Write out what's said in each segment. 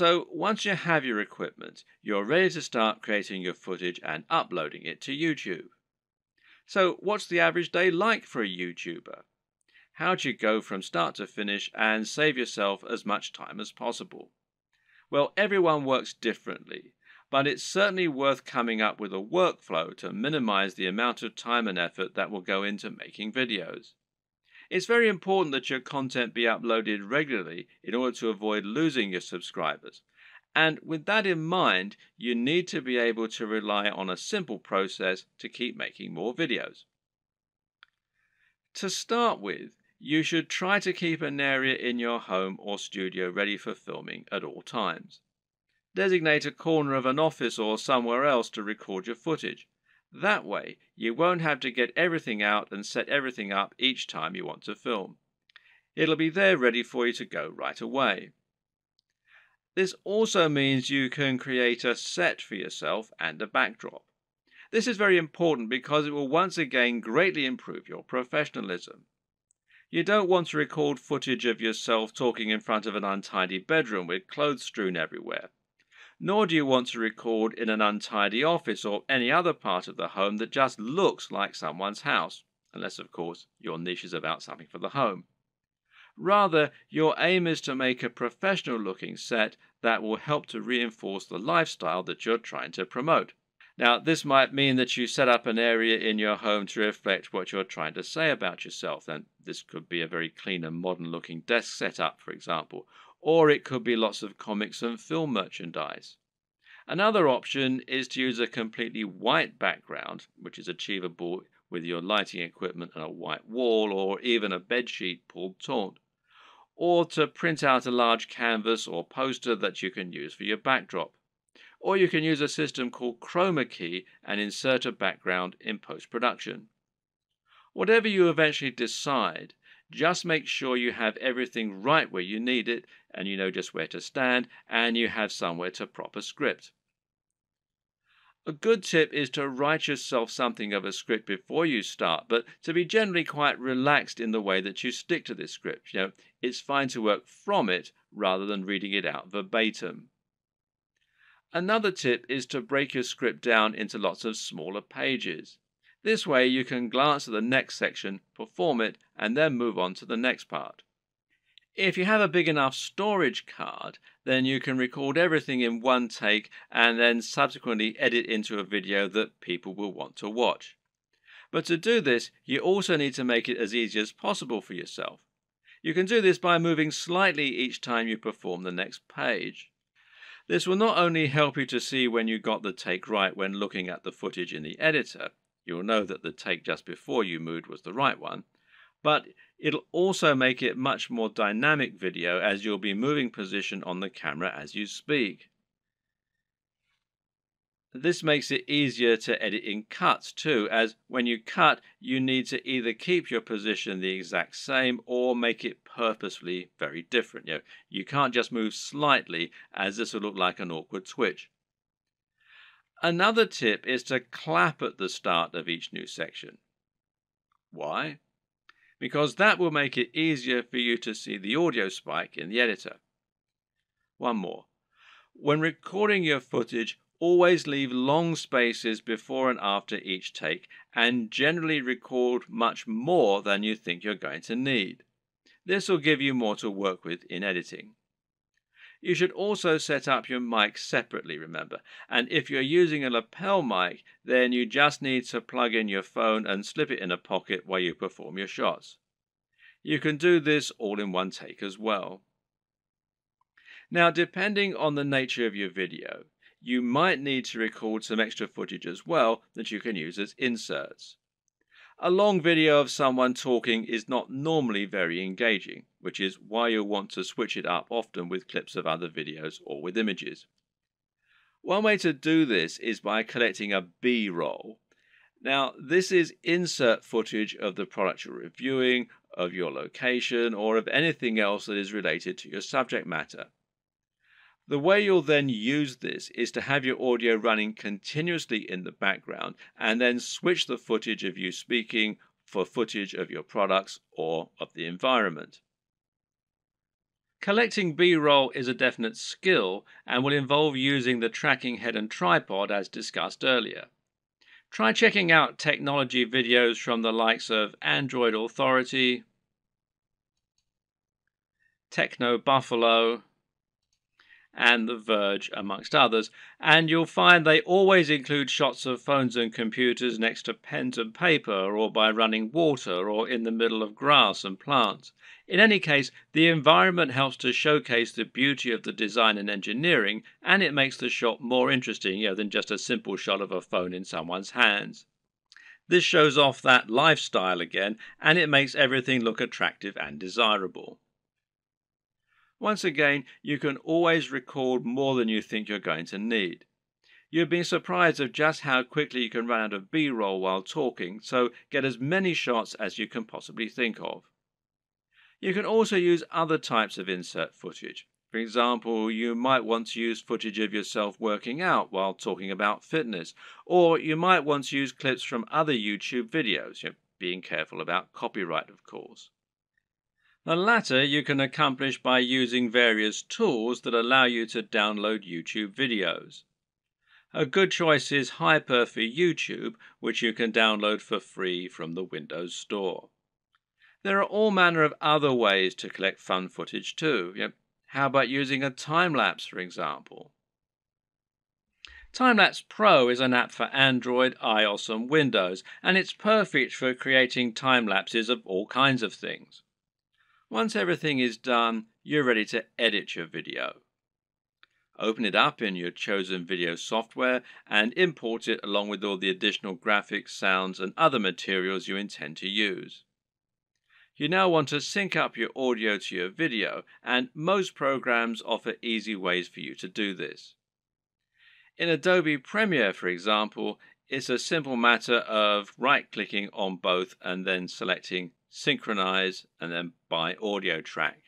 So once you have your equipment, you're ready to start creating your footage and uploading it to YouTube. So what's the average day like for a YouTuber? How do you go from start to finish and save yourself as much time as possible? Well, everyone works differently, but it's certainly worth coming up with a workflow to minimize the amount of time and effort that will go into making videos. It's very important that your content be uploaded regularly in order to avoid losing your subscribers. And with that in mind, you need to be able to rely on a simple process to keep making more videos. To start with, you should try to keep an area in your home or studio ready for filming at all times. Designate a corner of an office or somewhere else to record your footage. That way, you won't have to get everything out and set everything up each time you want to film. It'll be there ready for you to go right away. This also means you can create a set for yourself and a backdrop. This is very important because it will once again greatly improve your professionalism. You don't want to record footage of yourself talking in front of an untidy bedroom with clothes strewn everywhere. Nor do you want to record in an untidy office or any other part of the home that just looks like someone's house, unless of course your niche is about something for the home. Rather, your aim is to make a professional looking set that will help to reinforce the lifestyle that you're trying to promote. Now, this might mean that you set up an area in your home to reflect what you're trying to say about yourself, and this could be a very clean and modern looking desk setup, for example, or it could be lots of comics and film merchandise. Another option is to use a completely white background, which is achievable with your lighting equipment and a white wall or even a bedsheet pulled taut, or to print out a large canvas or poster that you can use for your backdrop. Or you can use a system called chroma key and insert a background in post-production. Whatever you eventually decide, just make sure you have everything right where you need it, and you know just where to stand, and you have somewhere to prop a script. A good tip is to write yourself something of a script before you start, but to be generally quite relaxed in the way that you stick to this script. It's fine to work from it rather than reading it out verbatim. Another tip is to break your script down into lots of smaller pages. This way you can glance at the next section, perform it, and then move on to the next part. If you have a big enough storage card, then you can record everything in one take and then subsequently edit into a video that people will want to watch. But to do this, you also need to make it as easy as possible for yourself. You can do this by moving slightly each time you perform the next page. This will not only help you to see when you got the take right when looking at the footage in the editor, you'll know that the take just before you moved was the right one, but it'll also make it much more dynamic video as you'll be moving position on the camera as you speak. This makes it easier to edit in cuts too, as when you cut, you need to either keep your position the exact same or make it purposefully very different. You can't just move slightly, as this will look like an awkward twitch. Another tip is to clap at the start of each new section. Why? Because that will make it easier for you to see the audio spike in the editor. One more. When recording your footage, always leave long spaces before and after each take, and generally record much more than you think you're going to need. This will give you more to work with in editing. You should also set up your mic separately, remember, and if you're using a lapel mic, then you just need to plug in your phone and slip it in a pocket while you perform your shots. You can do this all in one take as well. Now, depending on the nature of your video, you might need to record some extra footage as well that you can use as inserts. A long video of someone talking is not normally very engaging, which is why you'll want to switch it up often with clips of other videos or with images. One way to do this is by collecting a B-roll. Now, this is insert footage of the product you're reviewing, of your location, or of anything else that is related to your subject matter. The way you'll then use this is to have your audio running continuously in the background and then switch the footage of you speaking for footage of your products or of the environment. Collecting B-roll is a definite skill and will involve using the tracking head and tripod as discussed earlier. Try checking out technology videos from the likes of Android Authority, Techno Buffalo, and The Verge, amongst others, and you'll find they always include shots of phones and computers next to pens and paper, or by running water, or in the middle of grass and plants. In any case, the environment helps to showcase the beauty of the design and engineering, and it makes the shot more interesting, than just a simple shot of a phone in someone's hands. This shows off that lifestyle again, and it makes everything look attractive and desirable. Once again, you can always record more than you think you're going to need. You've been surprised of just how quickly you can run out of B-roll while talking, so get as many shots as you can possibly think of. You can also use other types of insert footage. For example, you might want to use footage of yourself working out while talking about fitness, or you might want to use clips from other YouTube videos, being careful about copyright, of course. The latter you can accomplish by using various tools that allow you to download YouTube videos. A good choice is Hyper for YouTube, which you can download for free from the Windows Store. There are all manner of other ways to collect fun footage too. How about using a time-lapse, for example? Timelapse Pro is an app for Android, iOS and Windows, and it's perfect for creating time-lapses of all kinds of things. Once everything is done, you're ready to edit your video. Open it up in your chosen video software and import it along with all the additional graphics, sounds and other materials you intend to use. You now want to sync up your audio to your video, and most programs offer easy ways for you to do this. In Adobe Premiere, for example, it's a simple matter of right-clicking on both and then selecting Synchronize and then by audio track.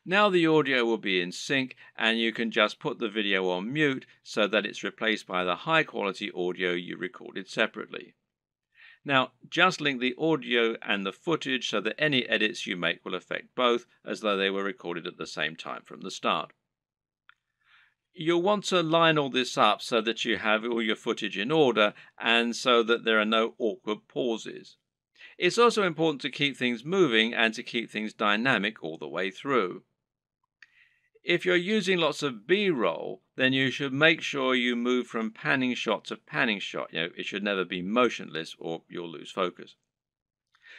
Now the audio will be in sync, and you can just put the video on mute so that it's replaced by the high-quality audio you recorded separately. Now, just link the audio and the footage so that any edits you make will affect both, as though they were recorded at the same time from the start. You'll want to line all this up so that you have all your footage in order and so that there are no awkward pauses. It's also important to keep things moving and to keep things dynamic all the way through. If you're using lots of B-roll, then you should make sure you move from panning shot to panning shot. It should never be motionless or you'll lose focus.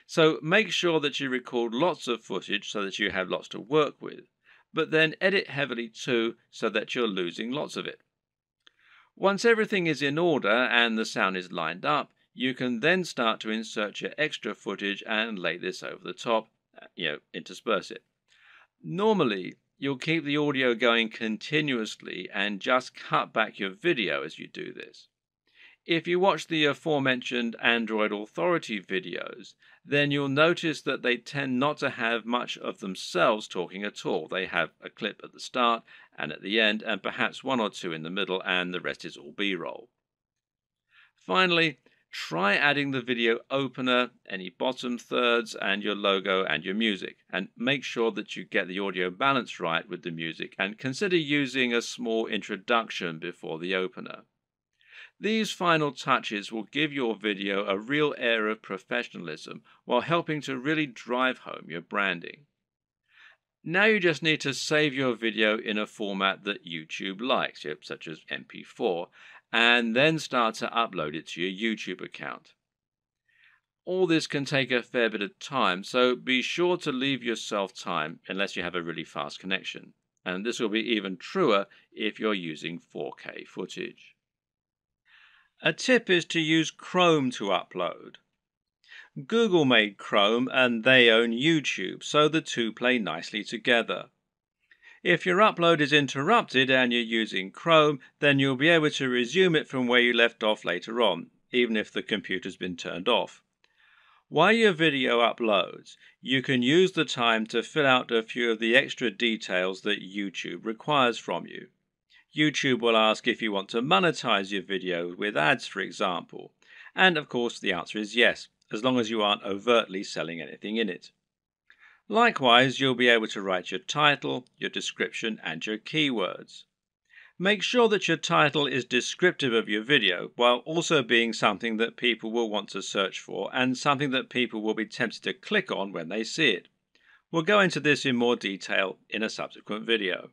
So make sure that you record lots of footage so that you have lots to work with, but then edit heavily too so that you're losing lots of it. Once everything is in order and the sound is lined up, you can then start to insert your extra footage and lay this over the top, intersperse it. Normally, you'll keep the audio going continuously and just cut back your video as you do this. If you watch the aforementioned Android Authority videos, then you'll notice that they tend not to have much of themselves talking at all. They have a clip at the start and at the end, and perhaps one or two in the middle, and the rest is all B-roll. Finally, try adding the video opener, any bottom thirds, and your logo and your music, and make sure that you get the audio balance right with the music, and consider using a small introduction before the opener. These final touches will give your video a real air of professionalism while helping to really drive home your branding. Now you just need to save your video in a format that YouTube likes, such as MP4, and then start to upload it to your YouTube account. All this can take a fair bit of time, so be sure to leave yourself time unless you have a really fast connection. And this will be even truer if you're using 4K footage. A tip is to use Chrome to upload. Google made Chrome and they own YouTube, so the two play nicely together. If your upload is interrupted and you're using Chrome, then you'll be able to resume it from where you left off later on, even if the computer's been turned off. While your video uploads, you can use the time to fill out a few of the extra details that YouTube requires from you. YouTube will ask if you want to monetize your video with ads, for example. And of course the answer is yes, as long as you aren't overtly selling anything in it. Likewise, you'll be able to write your title, your description, and your keywords. Make sure that your title is descriptive of your video while also being something that people will want to search for and something that people will be tempted to click on when they see it. We'll go into this in more detail in a subsequent video.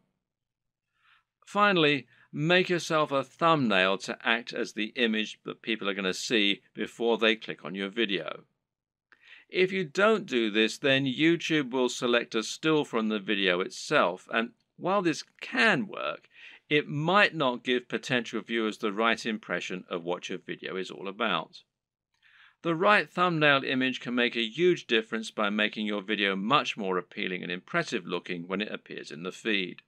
Finally, make yourself a thumbnail to act as the image that people are going to see before they click on your video. If you don't do this, then YouTube will select a still from the video itself, and while this can work, it might not give potential viewers the right impression of what your video is all about. The right thumbnail image can make a huge difference by making your video much more appealing and impressive looking when it appears in the feed.